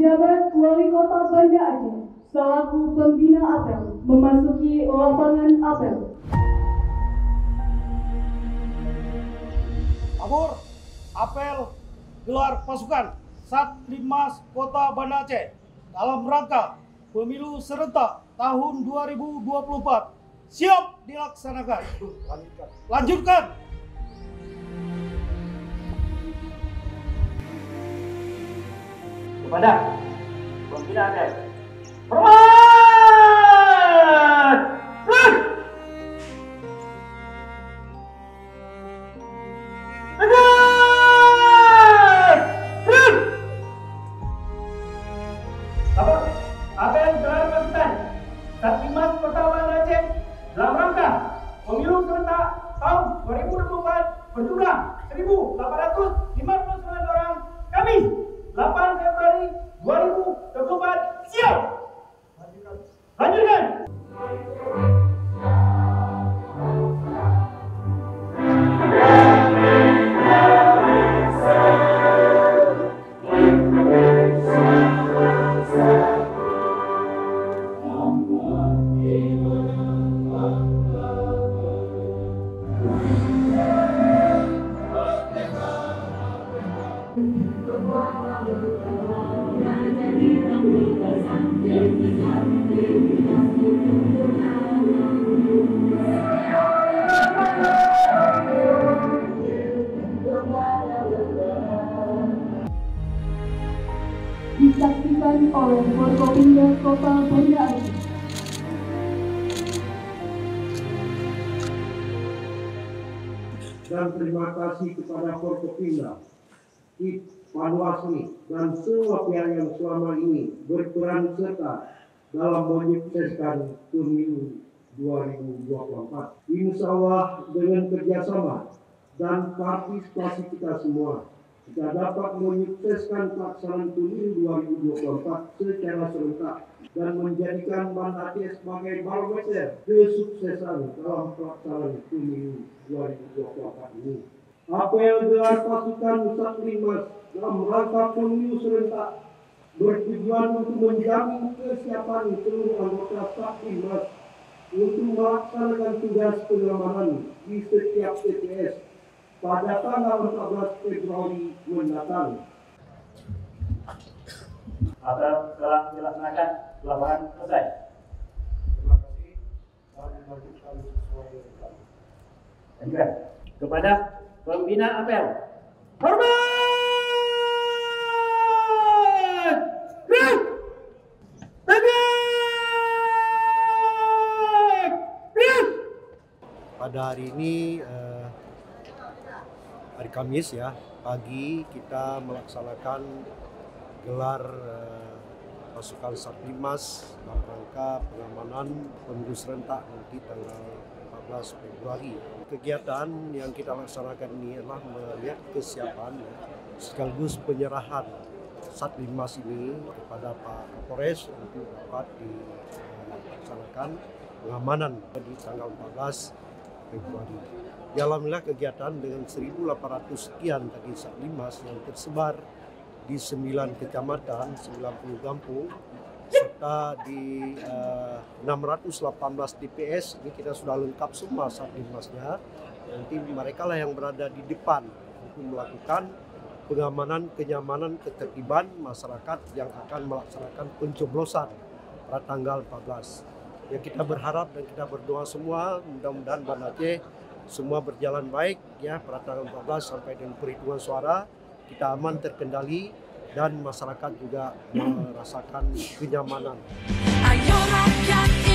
Penjabat Wali Kota Banda Aceh selaku pembina apel memasuki lapangan apel. Tabur, apel, gelar pasukan Satlimas Kota Banda Aceh dalam rangka pemilu serentak tahun 2024 siap dilaksanakan. Lanjutkan. Kepada pembina ATM, hormat! Apel gelar pasukan Satlimas Kota Banda Aceh dalam rangka pemilu serentak tahun 2024 berjumlah 1.859 orang, Kamis 8 Februari 2024 siap. Lanjutkan. Disaksikan oleh Forkopimda Kota Banda Aceh. Dan terima kasih kepada Forkopimda, Panwaslu dan semua pihak yang selama ini berperan serta dalam menyukseskan pemilu 2024. Insyaallah dengan kerjasama dan partisipasi kita semua, kita dapat menyukseskan pelaksanaan pemilu 2024 secara serentak dan menjadikan Banda Aceh sebagai barometer kesuksesan dalam pelaksanaan pemilu 2024 ini. Apel gelar pasukan Satlimas dalam rangka pemilu serentak bertujuan untuk menjamin kesiapan seluruh anggota Satlimas untuk melaksanakan tugas pengamanan di setiap TPS pada tanggal 14 Februari mendatang. Apel telah dilaksanakan, lapangan selesai. Terima kasih. Kami melanjutkan sesuai dengan Lanjutkan. Kepada pembina apel, hormat! pada hari ini hari Kamis ya, pagi kita melaksanakan gelar pasukan Satlimas dalam rangka pengamanan pemilu serentak nanti tanggal 14 Februari. Kegiatan yang kita laksanakan ini adalah melihat kesiapan sekaligus penyerahan Satlimas ini kepada Pak Kapolres untuk dapat dilaksanakan pengamanan di tanggal 14 Februari. Alhamdulillah kegiatan dengan 1.800 sekian tadi Satlimas yang tersebar di 9 kecamatan, 90 kampung, serta di 618 TPS. Ini kita sudah lengkap semua Satlimasnya. Nanti mereka lah yang berada di depan untuk melakukan pengamanan, kenyamanan, ketertiban masyarakat yang akan melaksanakan pencoblosan pada tanggal 14. Ya, kita berharap dan kita berdoa semua mudah-mudahan Banda Aceh semua berjalan baik ya pada tanggal 14 sampai dengan perhitungan suara kita aman terkendali dan masyarakat juga merasakan kenyamanan. Ayo rakyat